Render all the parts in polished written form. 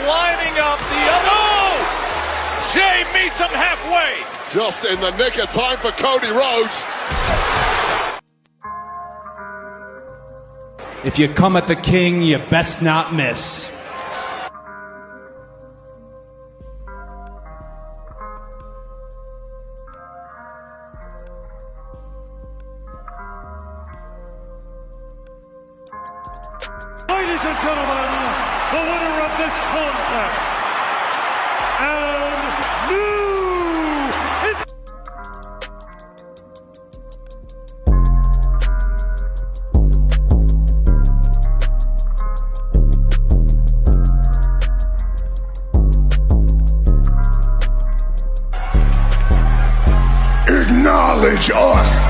lining up the other. Oh! Jay meets him halfway. Just in the nick of time for Cody Rhodes. If you come at the king, you best not miss. Ladies and gentlemen, the winner of this contest, and Acknowledge us.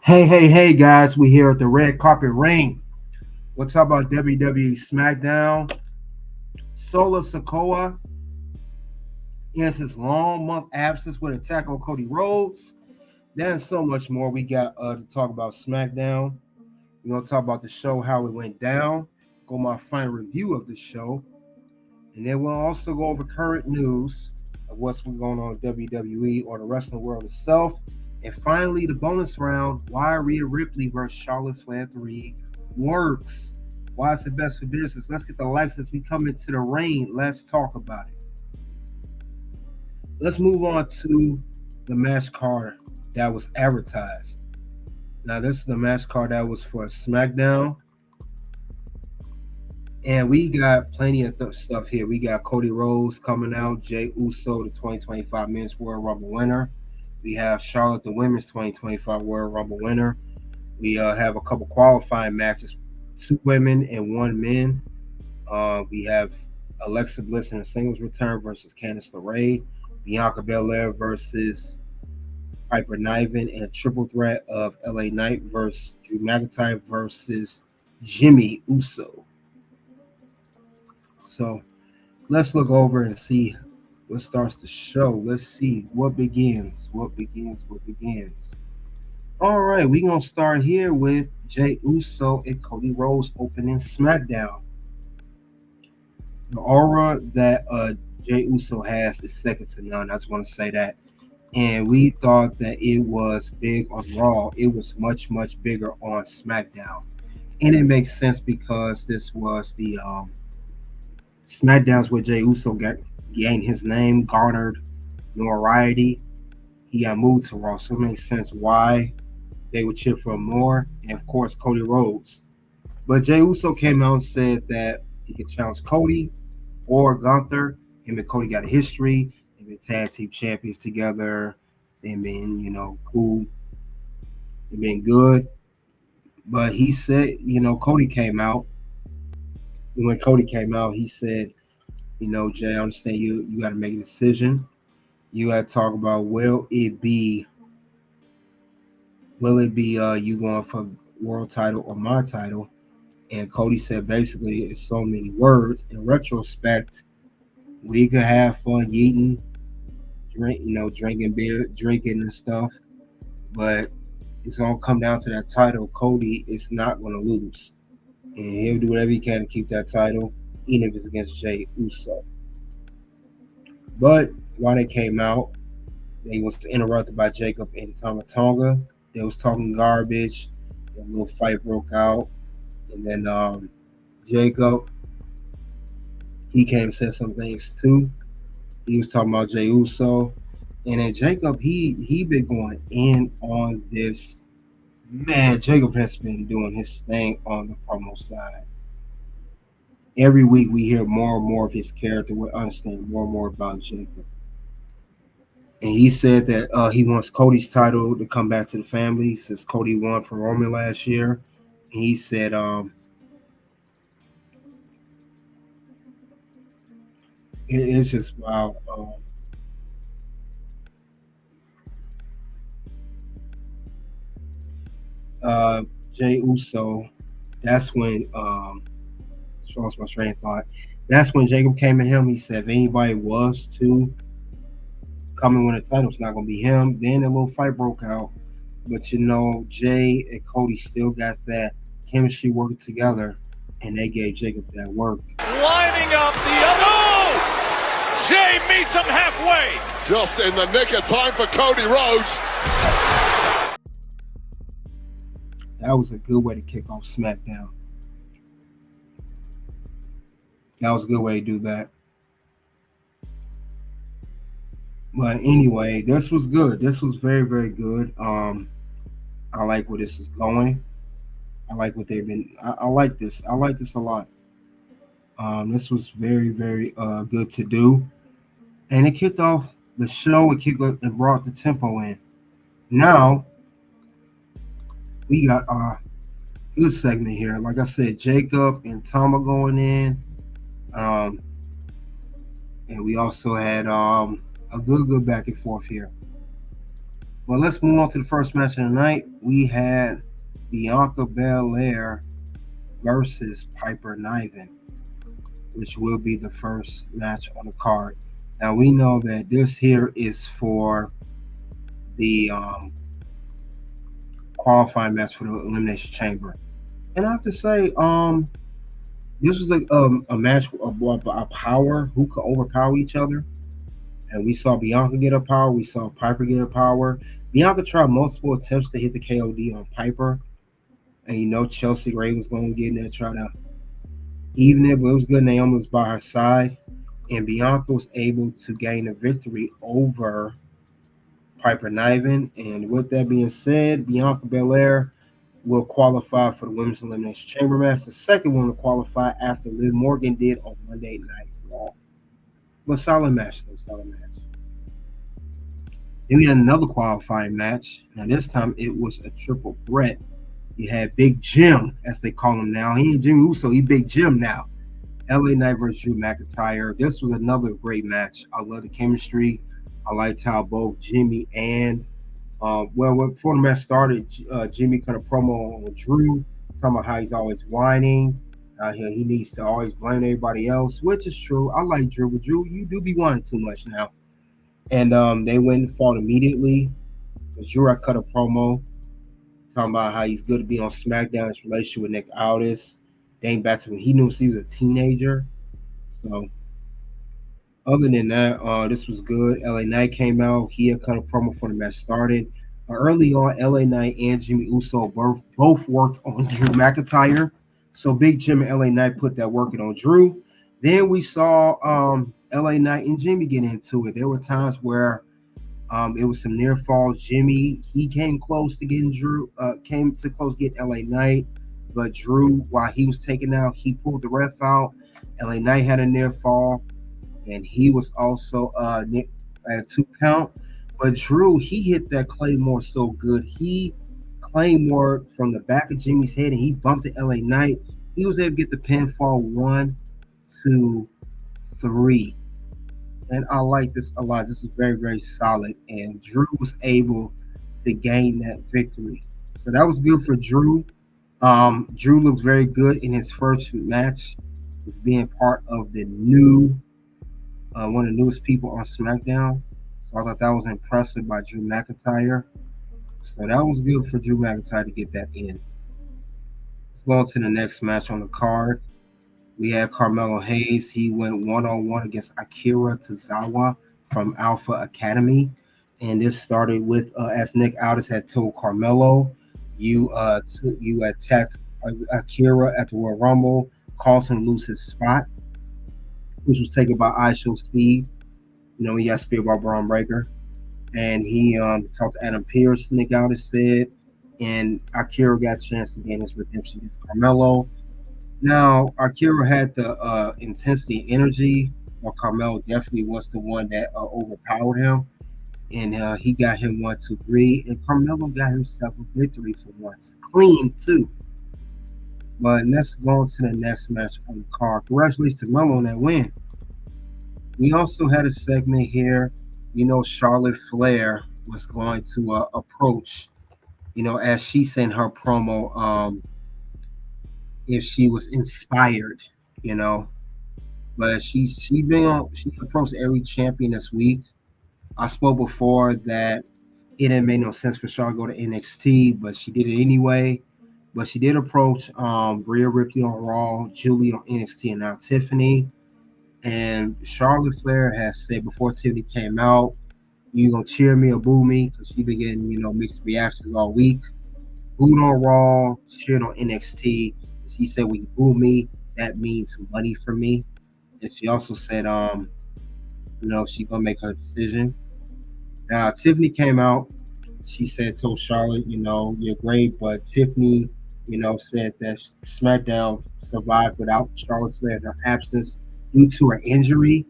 Hey, guys, we here at the Red Carpet Ring. We'll talk about WWE SmackDown Solo Sikoa ends his long month absence with attack on Cody Rhodes. There's so much more we got to talk about SmackDown. We're going to talk about the show, how it went down, go my final review of the show, and then we'll also go over current news of what's going on in WWE or the wrestling world itself. And finally, the bonus round, why Rhea Ripley versus Charlotte Flair 3 works. Why it's the best for business. Let's get the lights as we come into the ring. Let's talk about it. Let's move on to the match card that was advertised. Now, this is the match card that was for SmackDown. And we got plenty of stuff here. We got Cody Rhodes coming out, Jey Uso, the 2025 Men's Royal Rumble winner. We have Charlotte, the Women's 2025 Royal Rumble winner. We have a couple qualifying matches, 2 women and 1 man. We have Alexa Bliss in a singles return versus Candice LeRae. Bianca Belair versus Piper Niven, and a triple threat of LA Knight versus Drew McIntyre versus Jimmy Uso. So let's look over and see what starts the show. Let's see what begins. All right, we're going to start here with Jey Uso and Cody Rhodes opening SmackDown. The aura that Jey Uso has is second to none. I just want to say that. And we thought that it was big on Raw. It was much, much bigger on SmackDown. And it makes sense because this was the SmackDowns where Jey Uso gained his name, garnered notoriety. He got moved to Raw, so it makes sense why they would cheer for him more. And of course, Cody Rhodes. But Jey Uso came out and said that he could challenge Cody or Gunther. Him and Cody got a history. They've been tag team champions together. They've been, cool. They've been good. But he said, Cody came out. And when Cody came out, he said, Jay, I understand you got to make a decision. You got to talk about will it be you going for world title or my title? And Cody said basically it's so many words. In retrospect, we could have fun eating, drinking beer, drinking and stuff, but it's gonna come down to that title. Cody is not gonna lose, and he'll do whatever he can to keep that title, even if it's against Jey Uso. But while they came out, they was interrupted by Jacob and Tonga. They was talking garbage. A little fight broke out, and then Jacob, he came and said some things too. He was talking about Jey Uso, and then Jacob, he been going in on this. Man, Jacob has been doing his thing on the promo side. Every week we hear more and more of his character. We understand more and more about Jacob. And he said that he wants Cody's title to come back to the family since Cody won from Roman last year. And he said it's just wild. Jey Uso, that's when lost my train of thought. That's when Jacob came at him. He said if anybody was to come and win a title, it's not gonna be him. Then a little fight broke out. But Jay and Cody still got that chemistry working together, and they gave Jacob that work. Lining up the other. Jay meets him halfway. Just in the nick of time for Cody Rhodes. That was a good way to kick off SmackDown. That was a good way to do that. But anyway, this was good. This was very, very good. I like where this is going. I like what they've been. I like this. I like this a lot. This was very, very good to do, and it kicked off the show. It kicked off and brought the tempo in. Now we got a good segment here. Like I said, Jacob and Tom are going in, and we also had a good back and forth here. Well, let's move on to the first match of the night. We had Bianca Belair versus Piper Niven, which will be the first match on the card. Now, we know that this here is for the qualifying match for the Elimination Chamber. And I have to say, this was a match of power, who could overpower each other. And we saw Bianca get her power. We saw Piper get her power. Bianca tried multiple attempts to hit the KOD on Piper. And Chelsea Gray was going to get in there, try to even it, but it was good. Naomi was by her side. And Bianca was able to gain a victory over Piper Niven. And with that being said, Bianca Belair will qualify for the Women's Elimination Chamber match. The second one to qualify after Liv Morgan did on Monday Night Raw. But solid match, though. Solid match. Then we had another qualifying match. Now, this time it was a triple threat. You had Big Jim, as they call him now. He ain't Jimmy Uso, he Big Jim now. LA Knight versus Drew McIntyre. This was another great match. I love the chemistry. I liked how both Jimmy and, before the match started, Jimmy cut a promo on Drew, talking about how he's always whining. He needs to always blame everybody else, which is true. I like Drew, but Drew, you do be whining too much now. And they went and fought immediately. Drew had cut a promo talking about how he's good to be on SmackDown, his relationship with Nick Aldis, dating back to when he knew he was a teenager. So, other than that, this was good. LA Knight came out. He had cut a promo before the match started. Early on, LA Knight and Jimmy Uso both worked on Drew McIntyre. So Big Jim and LA Knight put that working on Drew. Then we saw LA Knight and Jimmy get into it. There were times where it was some near falls. Jimmy, he came close to getting Drew, came to close to get LA Knight. But Drew, while he was taken out, he pulled the ref out. LA Knight had a near fall. And he was also at a 2 count. But Drew, he hit that Claymore so good. He Claymore from the back of Jimmy's head, and he bumped the LA Knight. He was able to get the pinfall 1, 2, 3. And I like this a lot. This is very, very solid. And Drew was able to gain that victory. So that was good for Drew. Drew looks very good in his first match with being part of the new one of the newest people on SmackDown. So I thought that was impressive by Drew McIntyre. So that was good for Drew McIntyre to get that in. Let's go on to the next match on the card. We had Carmelo Hayes. He went one-on-one against Akira Tozawa from Alpha Academy. And this started with, as Nick Aldis had told Carmelo, you attacked Akira at the Royal Rumble, caused him to lose his spot, which was taken by ISO Speed. He got speared by Braun Breaker. And he talked to Adam Pearce, Nick Aldis said, and Akira got a chance to gain his redemption against Carmelo. Now, Akira had the intensity and energy, while Carmelo definitely was the one that overpowered him. And he got him 1, 2, 3. And Carmelo got himself a victory for once. Clean, too. But let's go on to the next match on the card. Congratulations to Melo on that win. We also had a segment here. Charlotte Flair was going to approach, as she sent her promo, if she was inspired, But she approached every champion this week. I spoke before that it didn't make no sense for Charlotte to go to NXT, but she did it anyway. But she did approach Rhea Ripley on Raw, Julie on NXT, and now Tiffany. And Charlotte Flair has said before Tiffany came out, you gonna cheer me or boo me, because she been getting, mixed reactions all week. Booed on Raw, cheered on NXT. She said when you boo me, that means money for me. And she also said she gonna make her decision. Now Tiffany came out. She told Charlotte, you're great, but Tiffany, said that SmackDown survived without Charlotte Flair in her absence due to her injury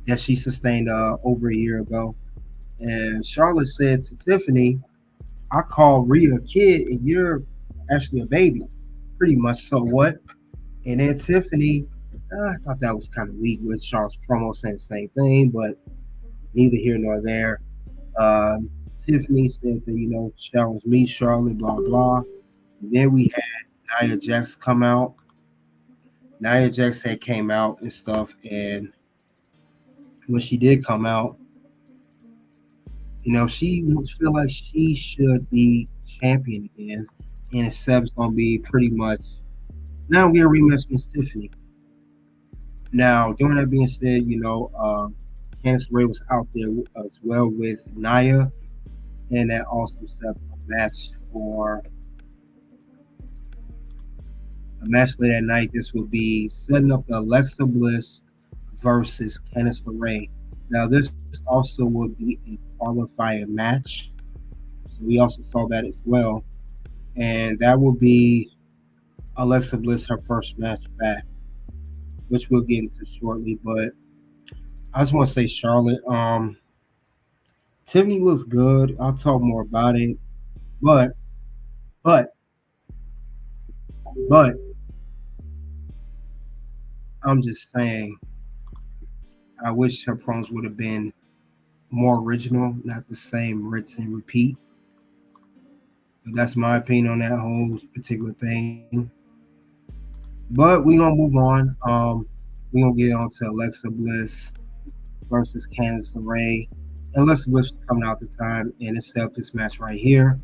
that she sustained over a year ago. And Charlotte said to Tiffany, I call Rhea a kid and you're actually a baby. Pretty much, so what? And then Tiffany, I thought that was kind of weak with Charlotte's promo saying the same thing, but neither here nor there. Tiffany said that, challenge me, Charlotte, blah, blah. And then we had Nia Jax come out. Nia Jax had came out and stuff, and when she did come out, she feel like she should be champion again, and Seb's gonna be pretty much now get a rematch against Tiffany. Now, during that being said, Candice LeRae was out there as well with Nia, and that also set up a match later that night. This will be setting up the Alexa Bliss versus Candice LeRae. Now, this also will be a qualifying match. So we also saw that as well. And that will be Alexa Bliss, her first match back, which we'll get into shortly. But I just want to say, Charlotte, Tiffany looks good. I'll talk more about it. But I'm just saying, I wish her promos would have been more original, not the same rinse and repeat. But that's my opinion on that whole particular thing. But we're going to move on. We're going to get on to Alexa Bliss versus Candice LeRae. And Alexa Bliss was coming out at the time and it set up this match right here.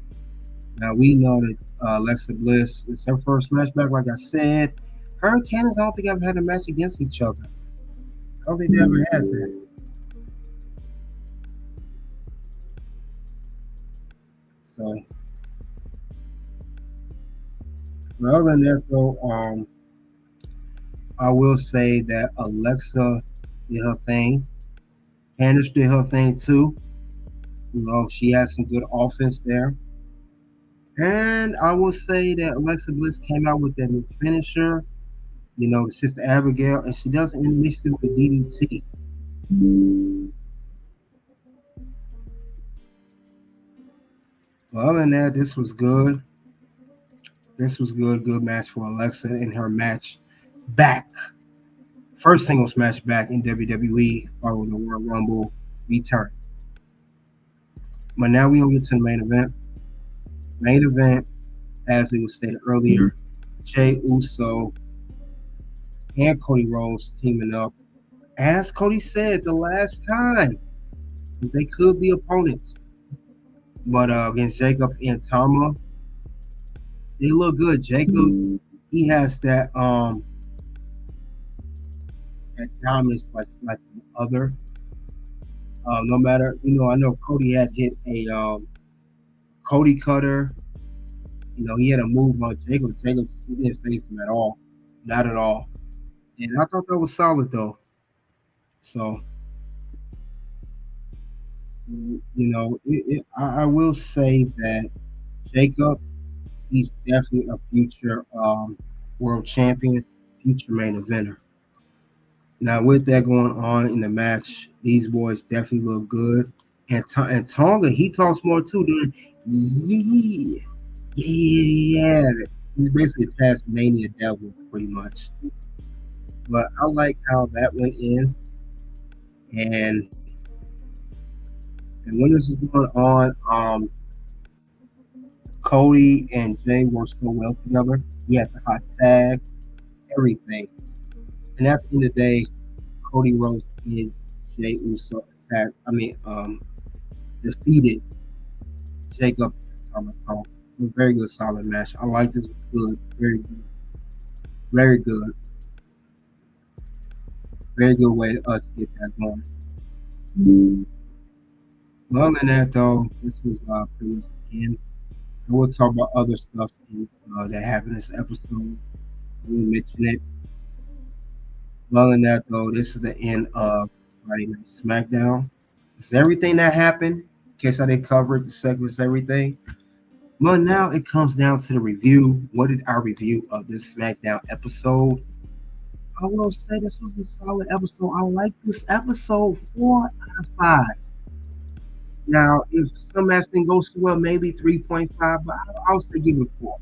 Now, we know that Alexa Bliss is her first match back, like I said. Her and Candice, I don't think I've had a match against each other. I don't think they ever had that. So, but other than that, though, I will say that Alexa did her thing. Candice did her thing too. She had some good offense there. And I will say that Alexa Bliss came out with that new finisher, the Sister Abigail, and she doesn't mix it with DDT. But other than that, this was good. This was good. Good match for Alexa in her match back. First singles match back in WWE following the World Rumble return. But now we're going to get to the main event. Main event, as it was stated earlier, Jey Uso and Cody Rhodes teaming up. As Cody said the last time, they could be opponents. But against Jacob and Tama, they look good. Jacob, he has that dominance like the other. No matter, I know Cody had hit a Cody cutter. He had a move on Jacob. Jacob didn't face him at all. Not at all. And I thought that was solid, though. So, I will say that Jacob, he's definitely a future world champion, future main eventer. Now, with that going on in the match, these boys definitely look good. And Tonga, he talks more too, dude. Yeah. He's basically a Tasmania devil, pretty much. But I like how that went in. And when this is going on, Cody and Jay work so well together. He had the hot tag, everything. And at the end of the day, Cody Rhodes and Jey Uso defeated Jacob Tomato. Very good, solid match. I like this. Good, very good, very good, very good way to get that going. Other than that, though, this was pretty much the end. And we'll talk about other stuff that happened this episode. We'll mention it. Other than that, though, this is the end of Friday Night SmackDown. This is everything that happened. In case I didn't cover it, the segments, everything. Well, now it comes down to the review. What did our review of this SmackDown episode? I will say this was a solid episode. I like this episode 4 out of 5. Now, if some match didn't go so well, maybe 3.5, but I'll say give it a 4.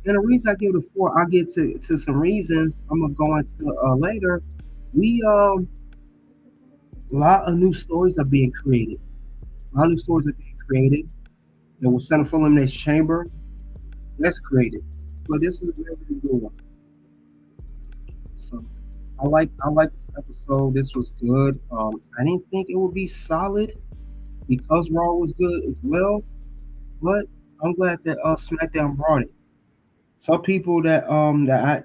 And the reason I give it a 4, I'll get to some reasons I'm gonna go into later. We a lot of new stories are being created. And we're setting for Elimination Chamber. That's created. But this is a very, very good one. So I like this episode. This was good. I didn't think it would be solid because Raw was good as well. But I'm glad that SmackDown brought it. Some people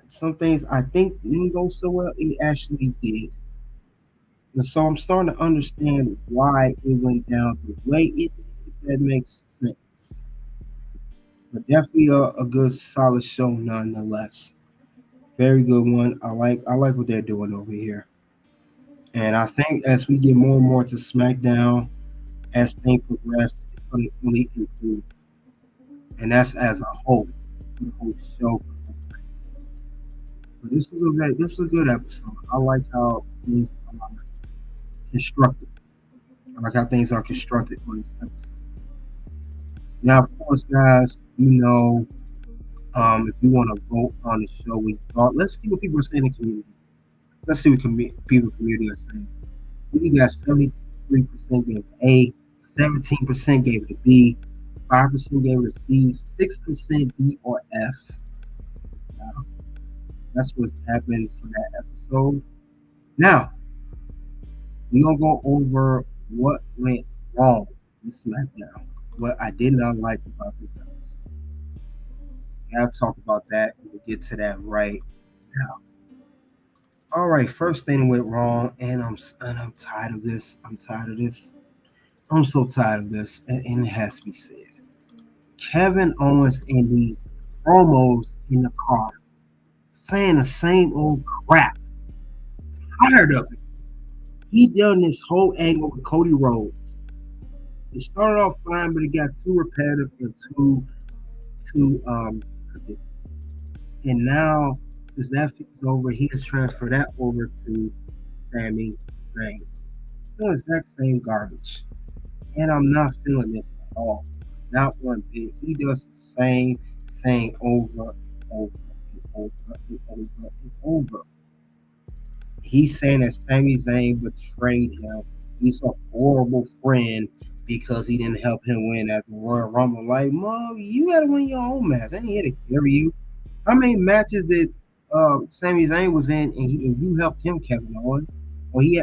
some things I think didn't go so well, it actually did. And so I'm starting to understand why it went down the way it did, if that makes sense. But definitely a good solid show nonetheless. Very good one. I like what they're doing over here. And I think as we get more and more to SmackDown, as things progress, it's going to only improve. And that's as a whole, the whole show. But this was a good episode. I like how things are constructed. I like how things are constructed on this episode. Now, of course, guys, if you want to vote on the show, let's see what people are saying in the community. Let's see what people in the community are saying. We got 73% gave it A, 17% gave it a B, 5% gave it a C, 6% D or F. That's what's happened for that episode. Now, we're going to go over what went wrong with SmackDown. What I did not like about this episode. I'll talk about that and we'll get to that right now. All right, first thing went wrong, and I'm tired of this. I'm so tired of this, and it has to be said. Kevin Owens in these promos in the car saying the same old crap. Tired of it. He done this whole angle with Cody Rhodes. It started off fine, but it got too repetitive and too and now since that feud's over, he has transferred that over to Sami Zayn. The exact same garbage. And I'm not feeling this at all. Not one bit. He does the same thing over and over and over and over and over. He's saying that Sami Zayn betrayed him. He's a horrible friend because he didn't help him win at the Royal Rumble. Like, Mom, you gotta win your own match. I ain't here to carry you. How many matches did Sami Zayn was in and you helped him, Kevin Owens? Or he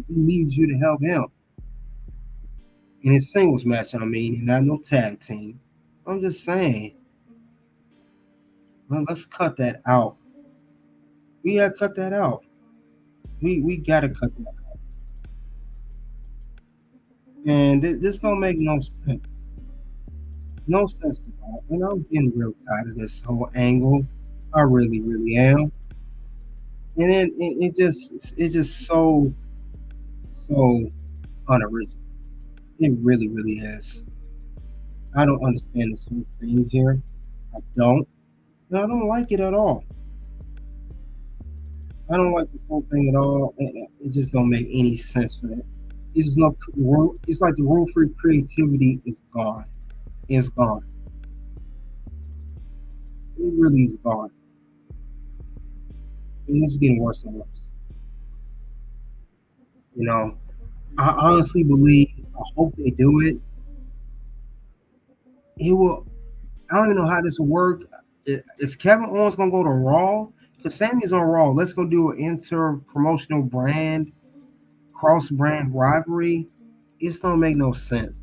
needs you to help him. In his singles match, and not no tag team. I'm just saying. Well, let's cut that out. We gotta cut that out. We gotta cut that out. And this don't make no sense. No sense at all. And I'm getting real tired of this whole angle. I really, really am. And then it's just so unoriginal. It really, really is. I don't understand this whole thing here. I don't. No, I don't like it at all. I don't like this whole thing at all. It just don't make any sense for that. It's just no room. It's like the room for creativity is gone. It's gone. It really is gone. And it's getting worse and worse. I honestly believe, I hope they do it. It will. I don't even know how this will work. Is Kevin Owens gonna go to Raw? Because Sammy's on Raw. Let's go do an inter-promotional brand, cross-brand rivalry. It just don't make no sense.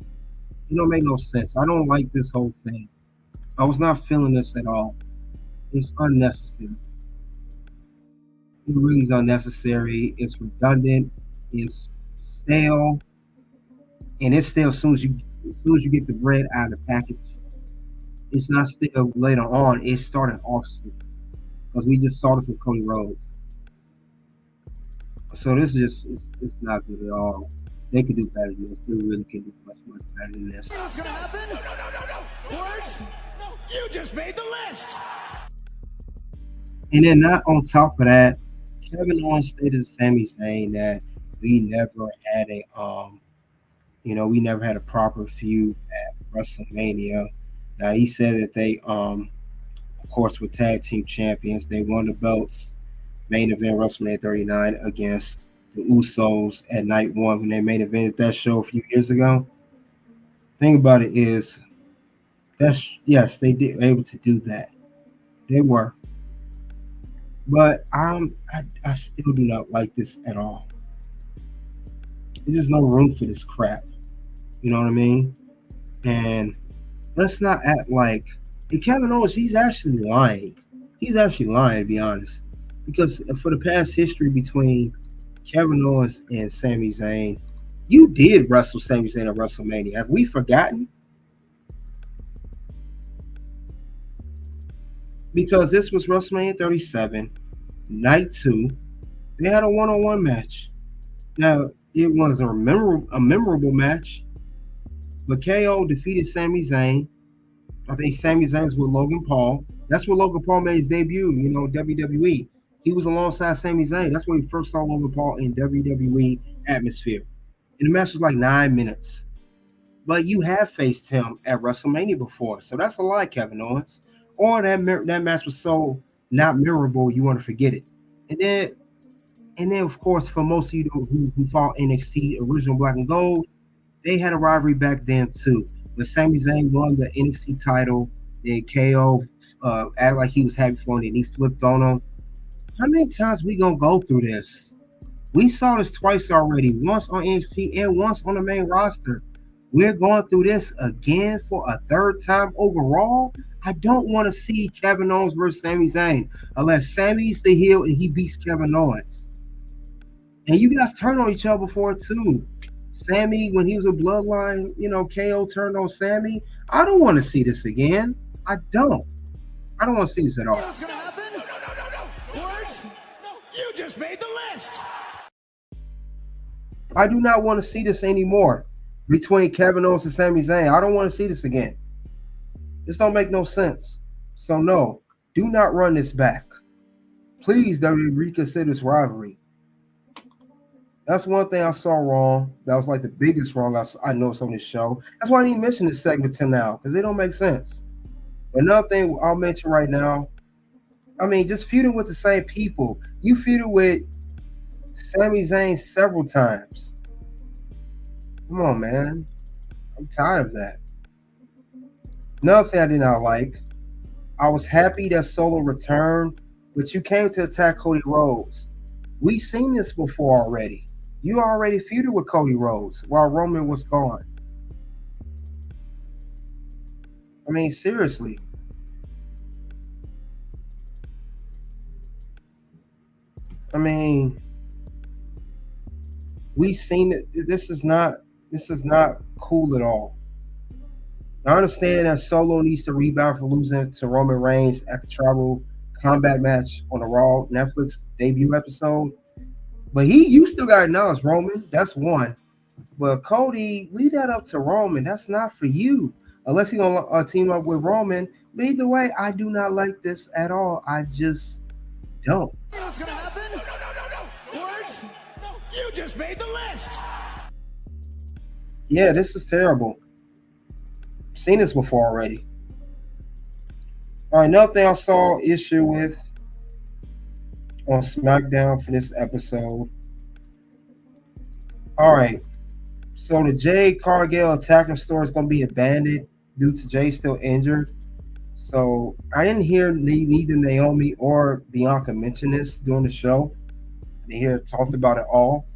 It don't make no sense. I don't like this whole thing. I was not feeling this at all. It's unnecessary. It really is unnecessary. It's redundant. It's stale, and it's stale as soon as you get the bread out of the package. It's not stale later on. It started off stale because we just saw this with Cody Rhodes. So this is it's not good at all. They could do better than this. They really could do much better than this. What's gonna happen? No. Words? No. You just made the list. And then not on top of that, Kevin Owens stated to Sami Zayn that we never had we never had a proper feud at WrestleMania. Now he said that they of course were tag team champions. They won the belts main event WrestleMania 39 against the Usos at night one when they main evented that show a few years ago. Thing about it is yes, they did able to do that. They were. But I still do not like this at all. There's just no room for this crap. You know what I mean? And let's not act like Kevin Owens, he's actually lying. He's actually lying, to be honest. Because for the past history between Kevin Owens and Sami Zayn, you did wrestle Sami Zayn at WrestleMania. Have we forgotten? Because this was WrestleMania 37, night 2. They had a one-on-one match. Now, it was a memorable match, but KO defeated Sami Zayn. I think Sami Zayn was with Logan Paul. That's where Logan Paul made his debut, WWE. He was alongside Sami Zayn. That's when we first saw Logan Paul in WWE atmosphere. And the match was like 9 minutes. But you have faced him at WrestleMania before, so that's a lie, Kevin Owens. Or that match was so not memorable, you want to forget it. And then, of course, for most of you who fought NXT original Black and Gold, they had a rivalry back then too. When Sami Zayn won the NXT title, then KO acted like he was happy for him, and he flipped on him. How many times we gonna go through this? We saw this twice already, once on NXT and once on the main roster. We're going through this again for a third time overall. I don't want to see Kevin Owens versus Sami Zayn unless Sami's the heel and he beats Kevin Owens. And you guys turned on each other before too. Sami, when he was a Bloodline, KO turned on Sami. I don't want to see this again. I don't want to see this at all. What's gonna happen? No. Words? No. You just made the list. I do not want to see this anymore between Kevin Owens and Sami Zayn. I don't want to see this again. This don't make no sense. So no, do not run this back. Please, WWE, reconsider this rivalry. That's one thing I saw wrong. That was like the biggest wrong I noticed on this show. That's why I didn't mention this segment till now, because it don't make sense. Another thing I'll mention right now, just feuding with the same people. You feuded with Sami Zayn several times. Come on, man. I'm tired of that. Another thing I did not like, I was happy that Solo returned, but you came to attack Cody Rhodes. We've seen this before already. You already feuded with Cody Rhodes while Roman was gone. Seriously. We've seen it. This is not cool at all. I understand that Solo needs to rebound for losing to Roman Reigns at the Tribal Combat match on the Raw Netflix debut episode. But you still got to acknowledge Roman. That's one. But Cody, leave that up to Roman. That's not for you. Unless he's going to team up with Roman. But either way, I do not like this at all. I just don't. What's going to happen? No. Words? No. You just made the list. Yeah, this is terrible. Seen this before already. All right, another thing I saw issue with on SmackDown for this episode. All right, so the Jade Cargill attacking store is going to be abandoned due to Jay still injured. So I didn't hear neither Naomi or Bianca mention this during the show. I didn't hear it talked about it all.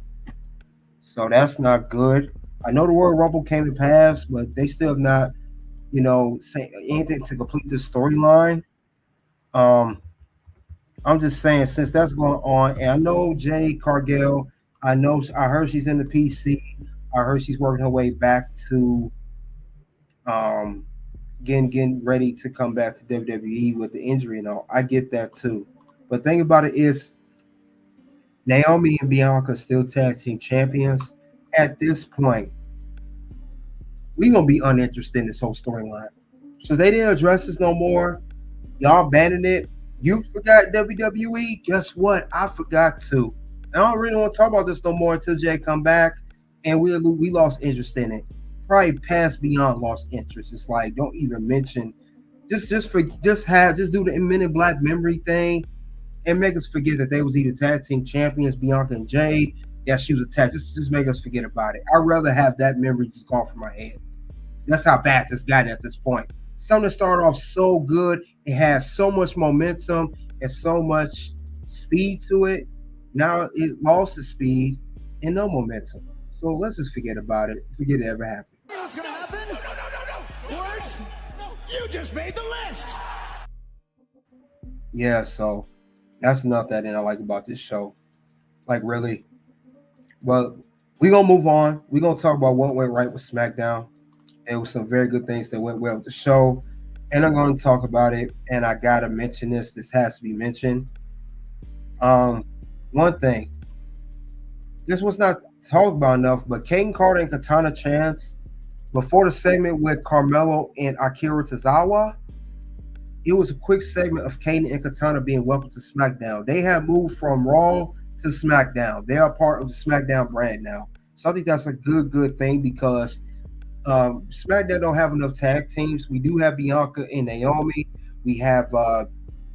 So that's not good. I know the Royal Rumble came and passed, but they still have not, say anything to complete this storyline. Um, I'm just saying, since that's going on, and I know Jay Cargill, I heard she's in the PC. I heard she's working her way back to um, getting ready to come back to WWE with the injury and all. I get that too. But thing about it is, Naomi and Bianca still tag team champions. At this point, we gonna be uninterested in this whole storyline. So they didn't address this no more. Y'all abandoned it. You forgot WWE. Guess what? I forgot too. I don't really want to talk about this no more until Jay come back, and we lost interest in it. Probably past beyond lost interest. It's like don't even mention. Just do the Men in Black memory thing and make us forget that they was either tag team champions, Bianca and Jade. Yeah, she was attached. Just make us forget about it. I'd rather have that memory just gone from my head. That's how bad this gotten at this point. Something started off so good. It has so much momentum and so much speed to it. Now it lost its speed and no momentum. So let's just forget about it. Forget it ever happened. You know what's gonna happen? No. Words? No. You just made the list. Yeah, so that's another thing I like about this show. Like really. Well, we're gonna move on. We're gonna talk about what went right with SmackDown. There was some very good things that went well with the show, and I'm going to talk about it. And I gotta mention this. This has to be mentioned. One thing. This was not talked about enough, but Kaden Carter and Katana Chance before the segment with Carmelo and Akira Tozawa, it was a quick segment of Kaden and Katana being welcomed to SmackDown. They have moved from Raw to SmackDown. They are part of the SmackDown brand now. So I think that's a good thing because SmackDown don't have enough tag teams. We do have Bianca and Naomi. We have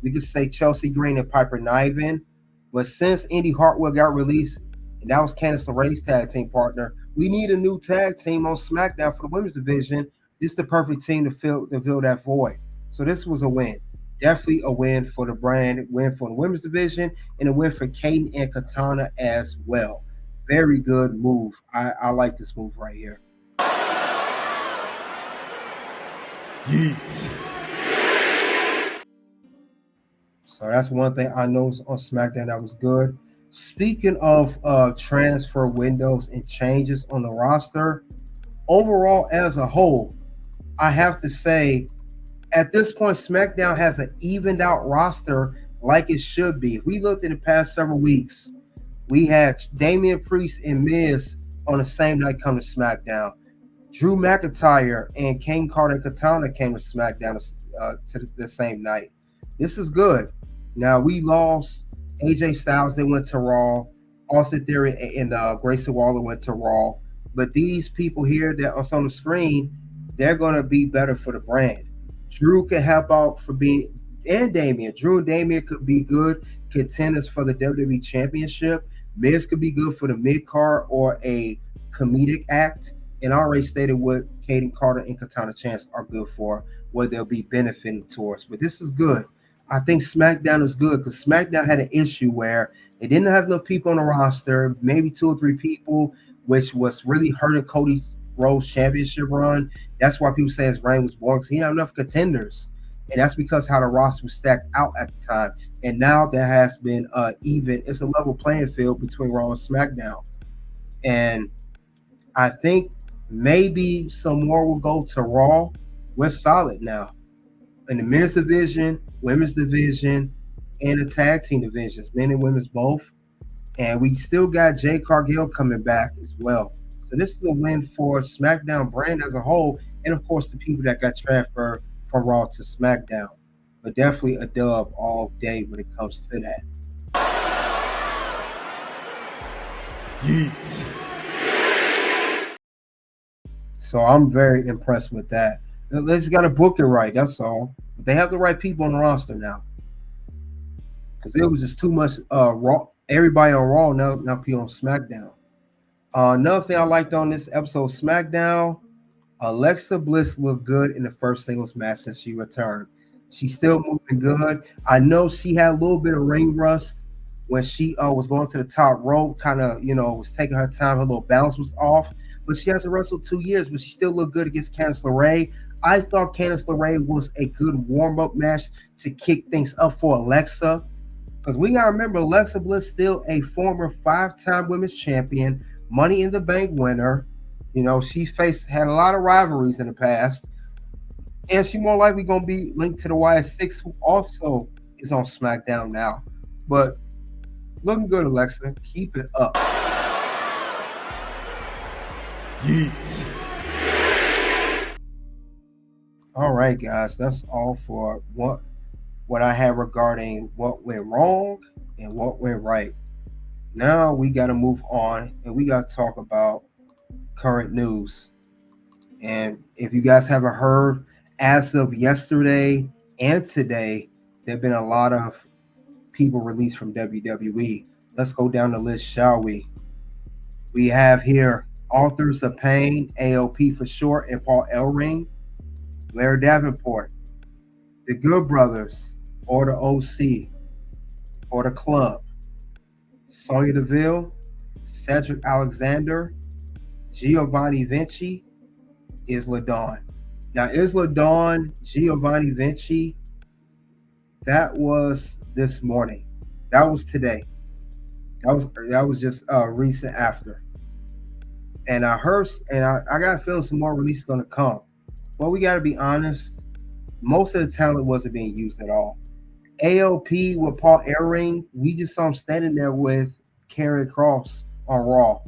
we could say Chelsea Green and Piper Niven. But since Indy Hartwell got released, and that was Candice LeRae's tag team partner, we need a new tag team on SmackDown for the women's division. This is the perfect team to fill that void. So this was a win. Definitely a win for the brand, a win for the women's division, and a win for Kaden and Katana as well. Very good move. I like this move right here. Yeet. So that's one thing I noticed on SmackDown that was good. Speaking of transfer windows and changes on the roster, overall as a whole, I have to say at this point, SmackDown has an evened out roster like it should be. If we looked in the past several weeks, we had Damian Priest and Miz on the same night come to SmackDown. Drew McIntyre and Kane Carter and Katana came to SmackDown to the same night. This is good. Now, we lost AJ Styles. They went to Raw. Austin Theory and Grayson Waller went to Raw. But these people here that are on the screen, they're going to be better for the brand. Drew can help out for being, and Damian. Drew and Damian could be good contenders for the WWE Championship. Miz could be good for the mid-card or a comedic act. And I already stated what Kaden Carter and Katana Chance are good for, what they'll be benefiting towards. But this is good. I think SmackDown is good because SmackDown had an issue where they didn't have enough people on the roster, maybe 2 or 3 people, which was really hurting Cody Rhodes' championship run. That's why people say his reign was boring because he didn't have enough contenders. And that's because how the roster was stacked out at the time. And now there has been even, it's a level playing field between Raw and SmackDown. And I think maybe some more will go to Raw. We're solid now. In the men's division, women's division, and the tag team divisions, men and women's both. And we still got Jay Cargill coming back as well. So this is a win for SmackDown brand as a whole, and of course the people that got transferred from Raw to SmackDown. But definitely a dub all day when it comes to that. Yeet. So I'm very impressed with that. They just got to book it right, that's all. But they have the right people on the roster now. Because it was just too much Raw. Everybody on Raw, now people on SmackDown. Another thing I liked on this episode of SmackDown, Alexa Bliss looked good in the first singles match since she returned. She's still moving good. I know she had a little bit of ring rust when she was going to the top rope, kind of, was taking her time. Her little balance was off. but she hasn't wrestled 2 years, but she still looked good against Candice LeRae. I thought Candice LeRae was a good warm-up match to kick things up for Alexa, because we gotta remember Alexa Bliss still a former 5-time women's champion, Money in the Bank winner. You know, she had a lot of rivalries in the past, and she more likely gonna be linked to the YS6, who also is on SmackDown now. But looking good, Alexa. Keep it up. Yeet. All right, guys. That's all for what I had regarding what went wrong and what went right. Now we got to move on and we got to talk about current news. And if you guys haven't heard, as of yesterday and today, there have been a lot of people released from WWE. Let's go down the list, shall we? We have here Authors of Pain, AOP for short, and Paul Ellering, Blair Davenport, the Good Brothers, or the OC, or the Club, Sonya Deville, Cedric Alexander, Giovanni Vinci, Isla Dawn. Now, Isla Dawn, Giovanni Vinci, that was this morning. That was today. That was just recent after. And I heard, and I got a feeling some more releases going to come. But we got to be honest, most of the talent wasn't being used at all. AOP with Paul Ellering, we just saw him standing there with Karrion Kross on Raw.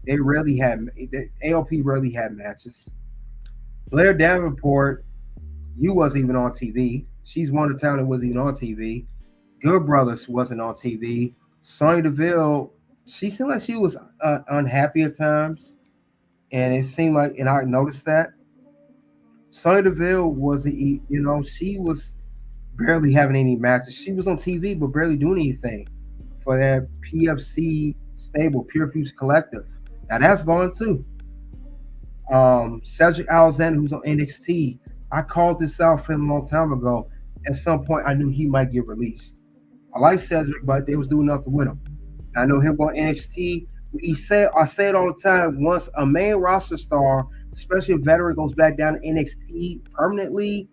AOP rarely had matches. Blair Davenport, you wasn't even on TV. She's one of the talent that wasn't even on TV. Good Brothers wasn't on TV. Sonya Deville, she seemed like she was unhappy at times. And it seemed like, and I noticed that. Sonya Deville she was barely having any matches. She was on TV, but barely doing anything for that PFC stable, Pure Fuse Collective. Now that's gone too. Cedric Alexander, who's on NXT, I called this out for him a long time ago. At some point, I knew he might get released. I like Cedric, but they was doing nothing with him. I know him going NXT. I say it all the time. Once a main roster star, especially a veteran, goes back down to NXT permanently,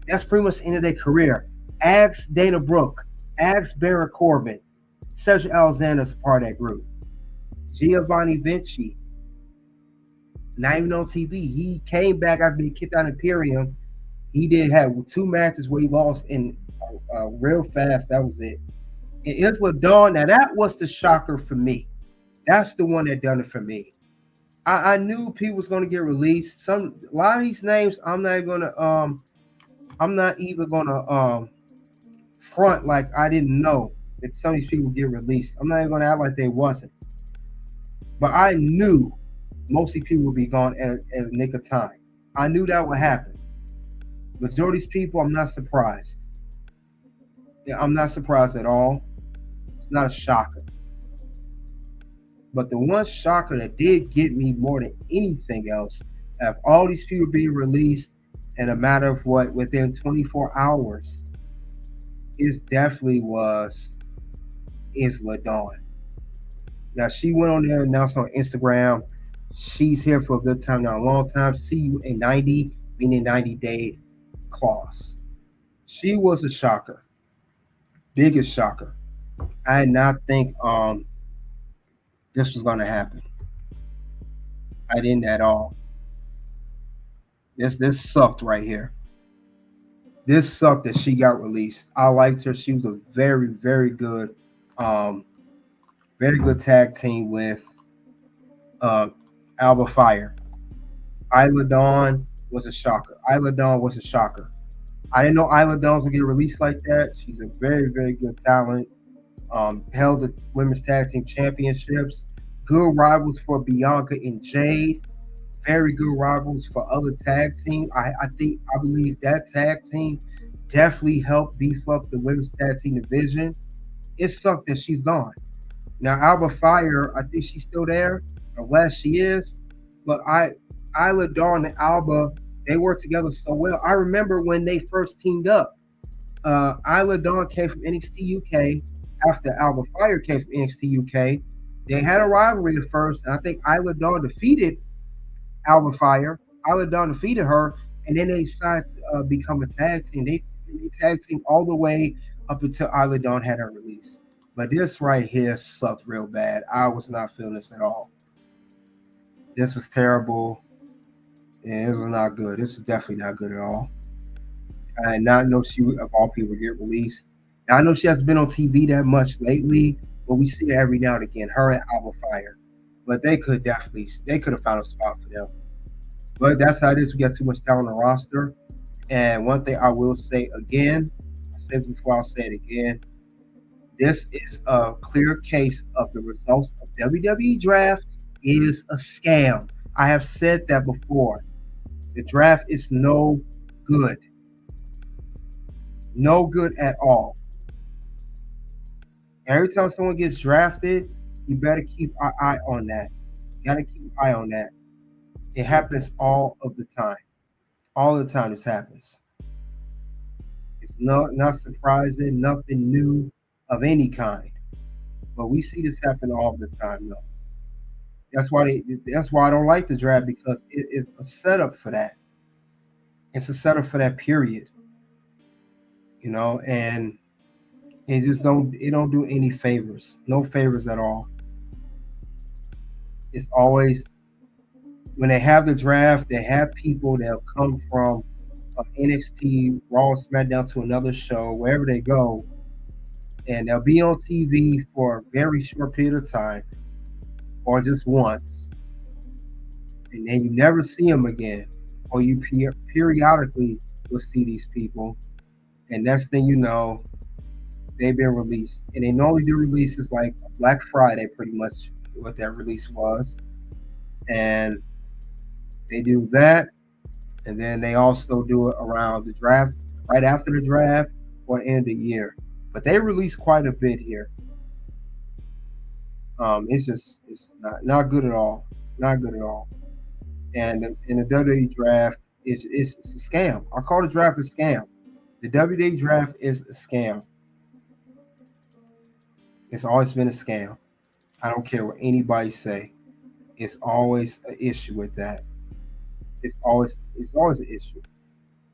that's pretty much the end of their career. Ask Dana Brooke. Ask Baron Corbin. Cedric Alexander's a part of that group. Giovanni Vinci, not even on TV. He came back after being kicked out of Imperium. He did have 2 matches where he lost in real fast. That was it. And Isla Dawn, now that was the shocker for me. That's the one that done it for me. I knew people was gonna get released. A lot of these names, I'm not even gonna front like I didn't know that some of these people get released. I'm not even gonna act like they wasn't. But I knew most of these people would be gone at a nick of time. I knew that would happen. Majority of these people, I'm not surprised. Yeah, I'm not surprised at all. It's not a shocker. But the one shocker that did get me more than anything else, of all these people being released in a matter of within 24 hours, definitely was Isla Dawn. Now, she went on there and announced on Instagram, she's here for a good time now, a long time. See you in 90, meaning 90-day clause. She was a shocker. Biggest shocker. I did not think this was going to happen. I didn't at all. This sucked right here. This sucked that she got released. I liked her. She was a very, very good tag team with Alba Fire. Isla Dawn was a shocker. I didn't know Isla Dawn was going to get released like that. She's a very, very good talent. Held the women's tag team championships. Good rivals for Bianca and Jade. Very good rivals for other tag teams. I believe that tag team definitely helped beef up the women's tag team division. It sucked that she's gone. Now, Alba Fire, I think she's still there. Unless she is. But Isla Dawn and Alba, they work together so well. I remember when they first teamed up. Isla Dawn came from NXT UK. After Alba Fire came from NXT UK, they had a rivalry at first, and I think Isla Dawn defeated Alba Fire. Isla Dawn defeated her, and then they decided to become a tag team. They tag team all the way up until Isla Dawn had her release. But this right here sucked real bad. I was not feeling this at all. This was terrible. And it was not good. This was definitely not good at all. I did not know she would, of all people, would get released. Now, I know she hasn't been on TV that much lately, but we see her every now and again, her and Alba Fire. But they could have found a spot for them. But that's how it is. We got too much talent on the roster. And one thing I will say again, I said this before, I'll say it again. This is a clear case of the results of WWE draft is a scam. I have said that before. The draft is no good. No good at all. Every time someone gets drafted, you better keep an eye on that. You got to keep an eye on that. It happens all of the time. All the time this happens. It's not surprising, nothing new of any kind. But we see this happen all the time, though. That's why I don't like the draft, because it is a setup for that. It's a setup for that period. And it don't do any favors. No favors at all. It's always when they have the draft, they have people that come from NXT, Raw, SmackDown to another show, wherever they go, and they'll be on TV for a very short period of time, or just once, and then you never see them again, or you periodically will see these people, and next thing you know, they've been released. And they normally do releases like Black Friday, pretty much what that release was, and they do that, and then they also do it around the draft, right after the draft, or end of the year. But they release quite a bit here. It's not good at all. Not good at all. And in the WWE draft, it's a scam. I call the draft a scam. The WWE draft is a scam. It's always been a scam. I don't care what anybody say. It's always an issue with that. It's always an issue.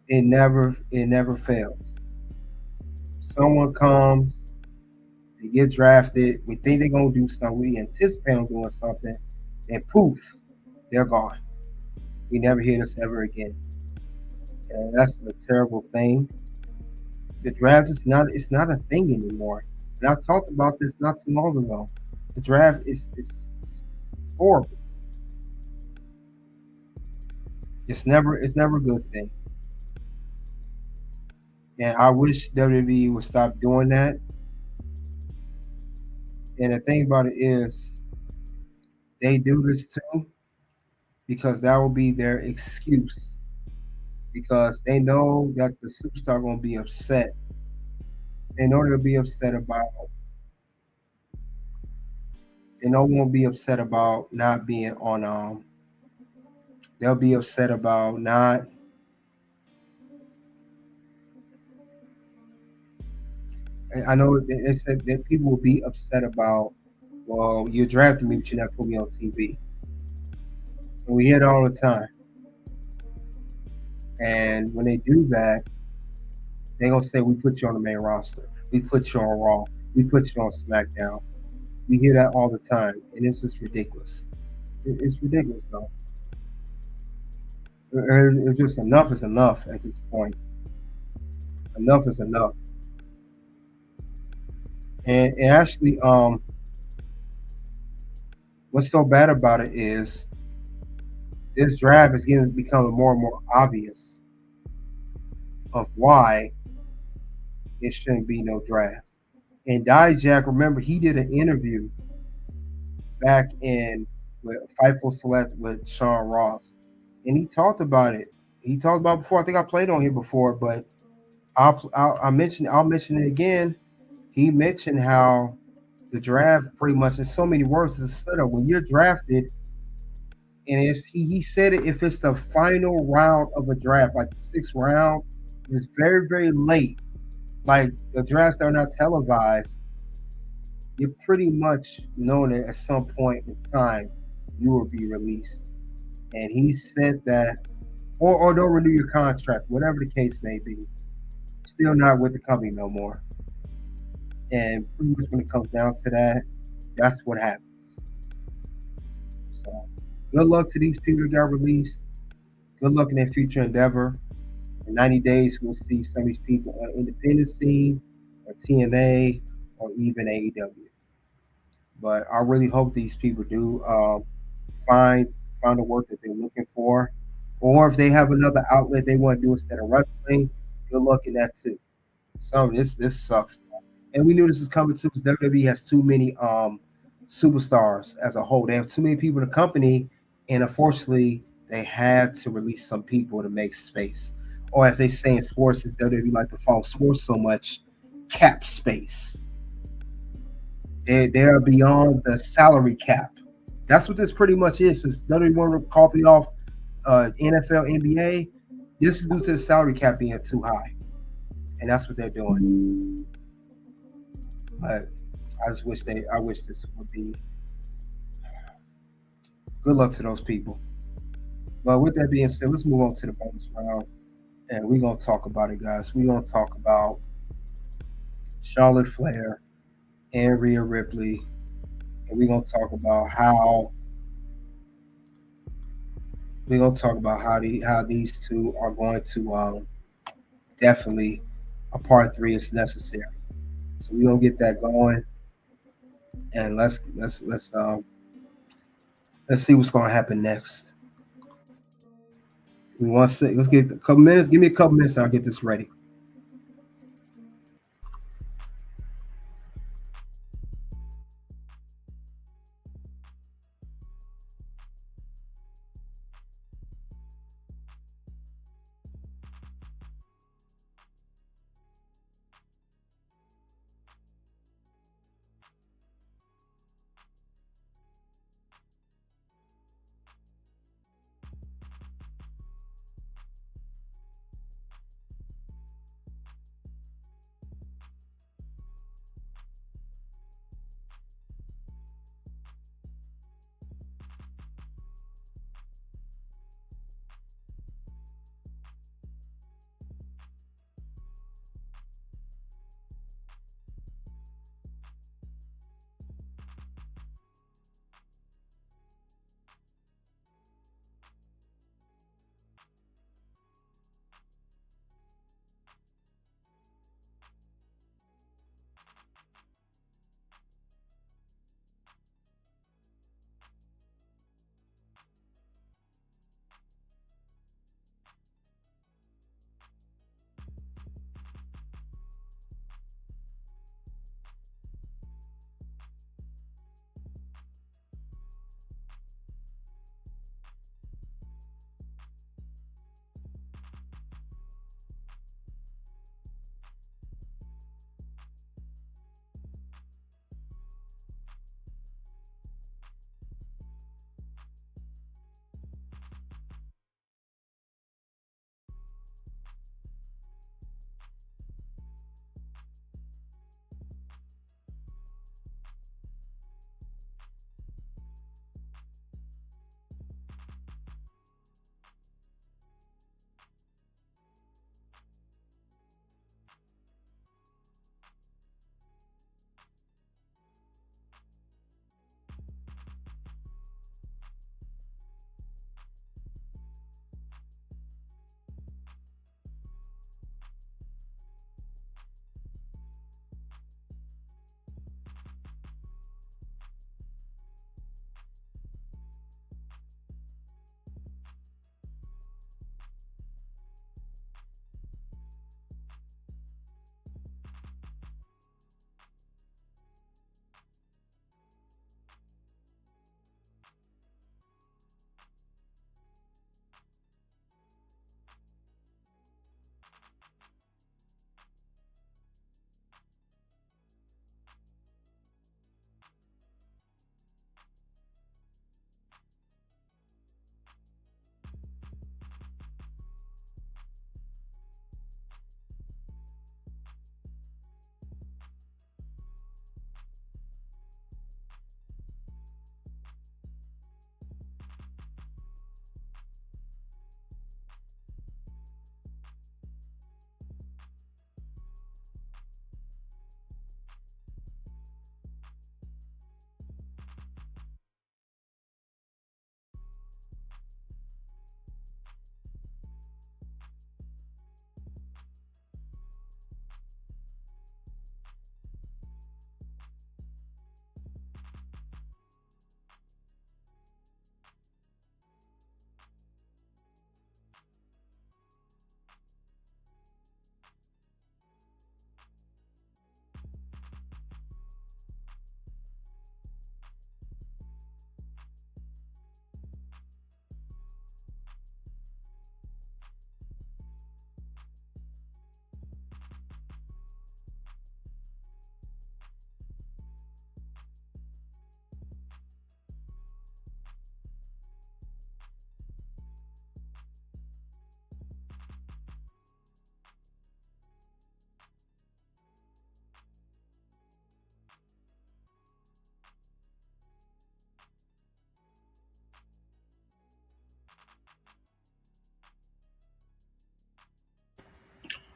It never fails. Someone comes, they get drafted, we think they're gonna do something, we anticipate them doing something, and poof, they're gone. We never hear this ever again. And that's a terrible thing. The draft is not a thing anymore. And I talked about this not too long ago. The draft is horrible. It's never a good thing. And I wish WWE would stop doing that. And the thing about it is, they do this too because that will be their excuse. Because they know that the superstar going to be upset. They know they'll be upset about. They know won't be upset about not being on. They'll be upset about not. I know they said that people will be upset about, well, you drafted me, but you never put me on TV. And we hear it all the time. And when they do that, they're going to say, we put you on the main roster. We put you on Raw. We put you on SmackDown. We hear that all the time. And it's just ridiculous. It's ridiculous, though. It's just enough is enough at this point. Enough is enough. And actually, what's so bad about it is this draft is becoming more and more obvious of why it shouldn't be no draft. And Dijak, remember, he did an interview back in with Fightful Select with Sean Ross, and he talked about it. He talked about it before. I think I played on here before, but I'll mention it again. He mentioned how the draft pretty much in so many words is a setup. When you're drafted, and he said it, if it's the final round of a draft, like the sixth round, it's very, very late. Like the drafts that are not televised, you're pretty much known that at some point in time you will be released. and he said that, or don't renew your contract, whatever the case may be. Still not with the company no more. And pretty much when it comes down to that, that's what happens. So, good luck to these people that got released. Good luck in their future endeavor. In 90 days, we'll see some of these people on independent scene, or TNA, or even AEW. But I really hope these people do find the work that they're looking for, or if they have another outlet they want to do instead of wrestling, good luck in that too. Some of this sucks, and we knew this was coming too because WWE has too many superstars as a whole. They have too many people in the company, and unfortunately, they had to release some people to make space. Or as they say in sports, as WWE like to follow sports so much, cap space. They are beyond the salary cap. That's what this pretty much is. Since WWE want to copy off NFL, NBA, this is due to the salary cap being too high, and that's what they're doing. But I wish this would be. Good luck to those people. But with that being said, let's move on to the bonus round, and we're gonna talk about it, guys. We're gonna talk about Charlotte Flair and Rhea Ripley, and how these two are going to definitely a part three is necessary. So we're gonna get that going, and let's see what's gonna happen next. Let's get a couple minutes. Give me a couple minutes, and I'll get this ready.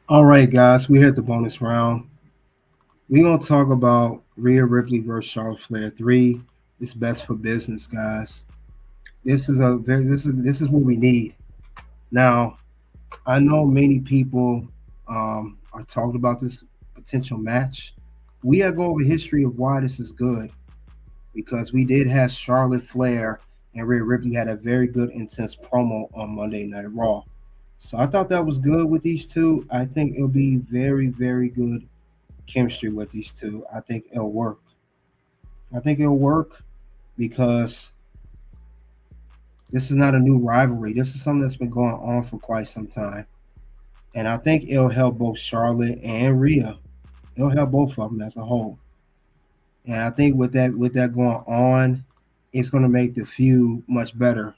All right, guys, we're at the bonus round. We're gonna talk about Rhea Ripley versus Charlotte Flair 3. It's best for business, guys. This is what we need. Now, I know many people are talking about this potential match. We are going over history of why this is good because we did have Charlotte Flair and Rhea Ripley had a very good intense promo on Monday Night Raw. So I thought that was good with these two. I think it'll be very, very good chemistry with these two. I think it'll work. I think it'll work because this is not a new rivalry. This is something that's been going on for quite some time. And I think it'll help both Charlotte and Rhea. It'll help both of them as a whole. And I think with that going on, it's going to make the feud much better,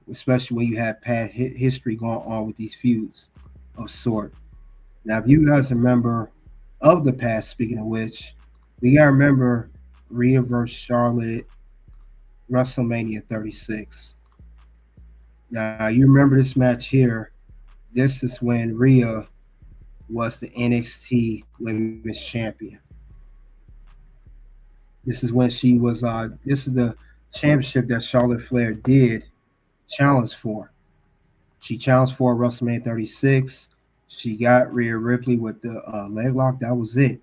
especially when you have past history going on with these feuds of sort. Now, if you guys remember of the past, speaking of which, we got to remember Rhea versus Charlotte WrestleMania 36. Now, you remember this match here. This is when Rhea was the NXT Women's Champion. This is when she was. This is the championship that Charlotte Flair did challenge for. She challenged for WrestleMania 36. She got Rhea Ripley with the leg lock. That was it.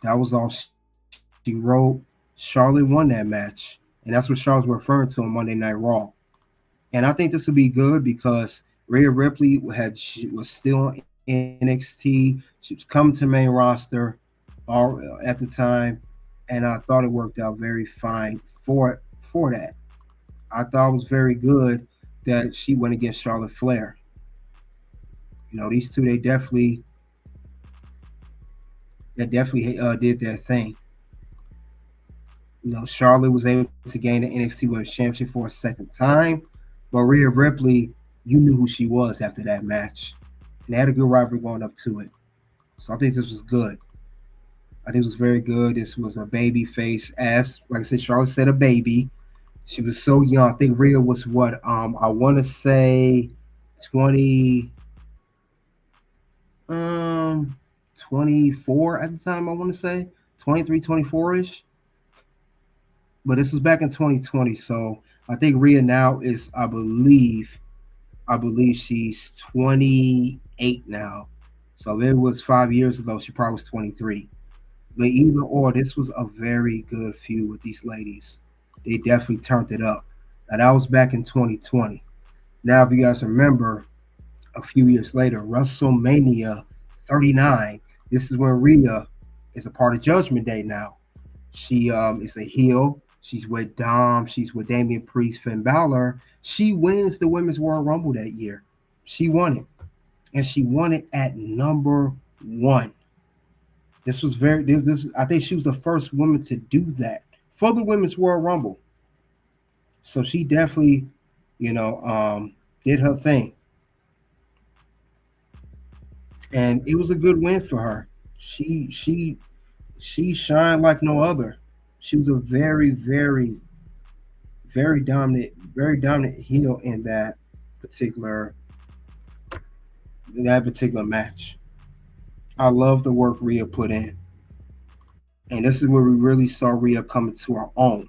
That was all she wrote. Charlotte won that match, and that's what Charlotte was referring to on Monday Night Raw. And I think this will be good because Rhea Ripley she was still in NXT. She was coming to main roster at the time, and I thought it worked out very fine for that. I thought it was very good that she went against Charlotte Flair. You know, these two they definitely did their thing. You know, Charlotte was able to gain the NXT Women's Championship for a second time, but Rhea Ripley, you knew who she was after that match, and they had a good rivalry going up to it. So I think this was good. I think it was very good. This was a baby face, as like I said, Charlotte said a baby. She was so young. I think Rhea was what I want to say 20 24 at the time. I want to say 23, 24ish. But this was back in 2020, so I think Rhea now is I believe she's 28 now. So if it was 5 years ago, she probably was 23. But either or, this was a very good feud with these ladies. They definitely turned it up. Now that was back in 2020. Now, if you guys remember, a few years later, WrestleMania 39. This is when Rhea is a part of Judgment Day now. She is a heel. She's with Dom. She's with Damian Priest, Finn Balor. She wins the Women's Royal Rumble that year. She won it. And she won it at number 1. This was I think she was the first woman to do that for the Women's Royal Rumble. So she definitely, did her thing. And it was a good win for her. She shined like no other. She was a very, very, very dominant heel in that particular match. I love the work Rhea put in. And this is where we really saw Rhea coming to her own.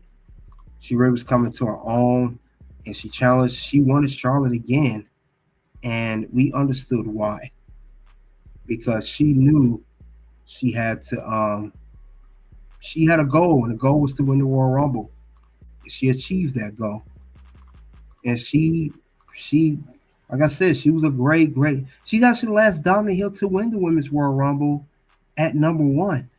She really was coming to her own, and she wanted Charlotte again, and we understood why. Because she knew she had to she had a goal, and the goal was to win the Royal Rumble. She achieved that goal. And she like I said, she was a great. She's actually the last dominant heel to win the Women's Royal Rumble at number 1.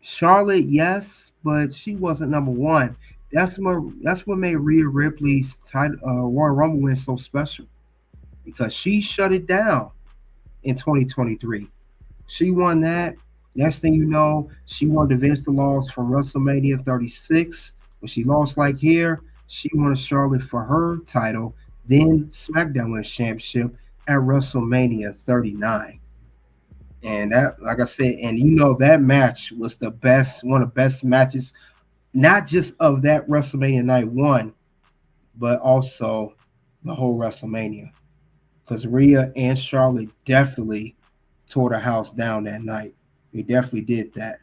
Charlotte, yes, but she wasn't number 1. That's what made Rhea Ripley's Royal Rumble win so special, because she shut it down in 2023. She won that. Next thing you know, she won the Vince the loss from WrestleMania 36. When she lost like here, she won Charlotte for her title, then SmackDown Women's Championship at WrestleMania 39. And that, like I said, that match was one of the best matches, not just of that WrestleMania night 1, but also the whole WrestleMania. because Rhea and Charlotte definitely tore the house down that night. They definitely did that.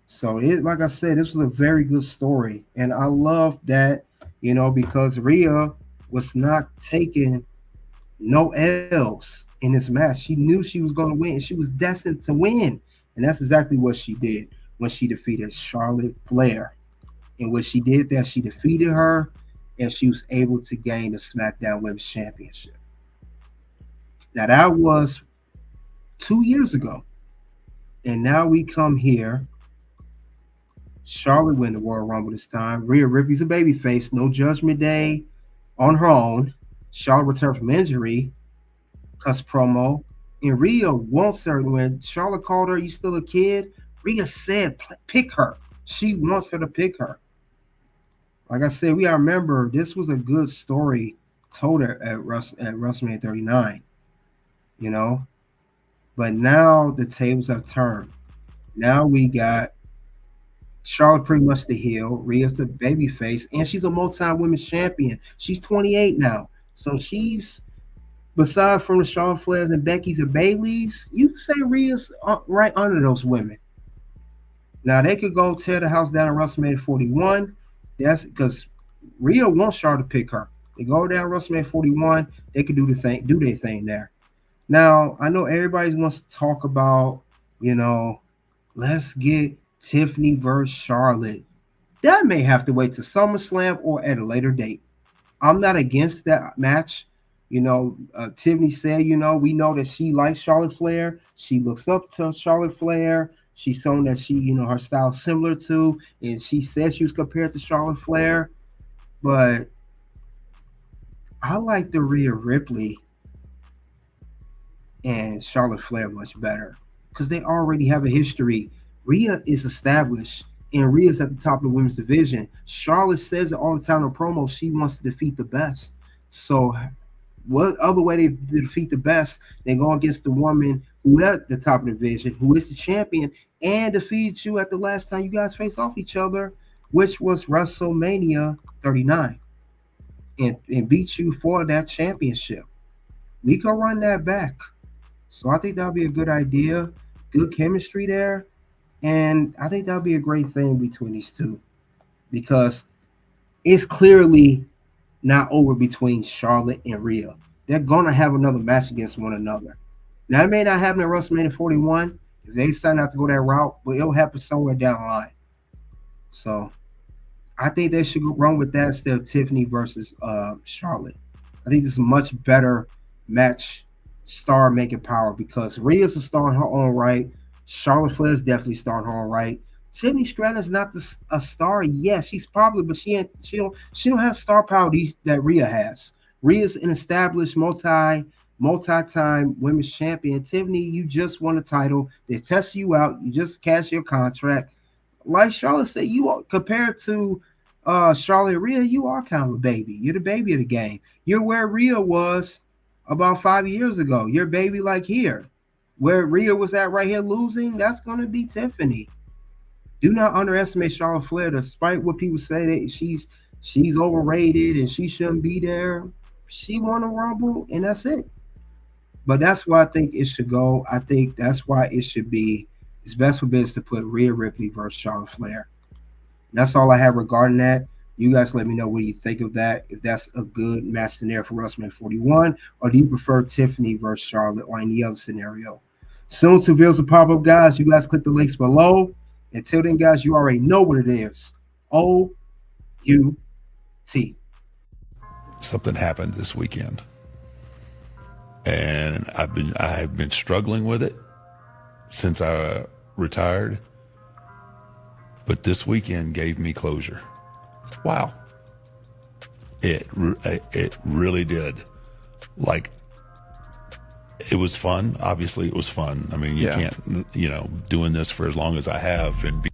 So it, like I said, this was a very good story, and I love that, because Rhea was not taking no L's in this match. She knew she was going to win. She was destined to win, and that's exactly what she did when she defeated Charlotte Flair. And when she did that, she defeated her, and she was able to gain the SmackDown Women's Championship. Now that was 2 years ago, and now we come here. Charlotte win the Royal Rumble this time. Rhea Ripley's a babyface. No Judgment Day on her own. Charlotte returned from injury. Cuss promo. And Rhea wants her. When Charlotte called her, "You still a kid?" Rhea said, "Pick her." She wants her to pick her. Like I said, we gotta remember this was a good story told at WrestleMania 39. But now the tables have turned. Now we got Charlotte pretty much the heel, Rhea's the baby face, and she's a multi-women's champion. She's 28 now. So she's, besides from the Charlotte Flairs and Becky's and Bayley's, you can say Rhea's right under those women. Now they could go tear the house down in WrestleMania 41. That's because Rhea wants Charlotte to pick her. They go down WrestleMania 41, they could do their thing there. Now, I know everybody wants to talk about, let's get Tiffany versus Charlotte. That may have to wait to SummerSlam or at a later date. I'm not against that match. Tiffany said, we know that she likes Charlotte Flair. She looks up to Charlotte Flair. She's shown that she, her style is similar to, and she said she was compared to Charlotte Flair. But I like the Rhea Ripley and Charlotte Flair much better because they already have a history. Rhea is established, and Rhea's at the top of the women's division. Charlotte says it all the time in promo. She wants to defeat the best. So what other way to defeat the best than go against the woman who at the top of the division, who is the champion, and defeated you at the last time you guys faced off each other, which was WrestleMania 39, and beat you for that championship. We can run that back. So I think that'll be a good idea. Good chemistry there. And I think that'll be a great thing between these two because it's clearly not over between Charlotte and Rhea. They're going to have another match against one another. Now, it may not happen at WrestleMania 41 if they decide not to go that route, but it'll happen somewhere down the line. So I think they should run with that instead of Tiffany versus Charlotte. I think this is a much better match, star-making power, because Rhea's a star in her own right. Charlotte Flair is definitely a star in her own right. Tiffany Stratton's not a star. Yes, she's probably, but she don't have star power that Rhea has. Rhea's an established multi-time women's champion. Tiffany, you just won a title. They test you out. You just cash your contract. Like Charlotte said, you are, compared to Charlotte and Rhea, you are kind of a baby. You're the baby of the game. You're where Rhea was about 5 years ago. You're baby like here. Where Rhea was at right here losing, that's going to be Tiffany. Do not underestimate Charlotte Flair, despite what people say that she's overrated and she shouldn't be there. She won a Rumble, and that's it. But that's why I think it should go. I think that's why it should be. It's best for business to put Rhea Ripley versus Charlotte Flair. That's all I have regarding that. You guys let me know what you think of that. If that's a good match scenario for WrestleMania 41, or do you prefer Tiffany versus Charlotte or any other scenario? Soon to videos will pop up, guys. You guys click the links below. Until then, guys, you already know what it is. O-U-T. Something happened this weekend, and I've been struggling with it since I retired. But this weekend gave me closure. Wow. It really did. Like, it was fun. Obviously, it was fun. I mean, you can't, doing this for as long as I have and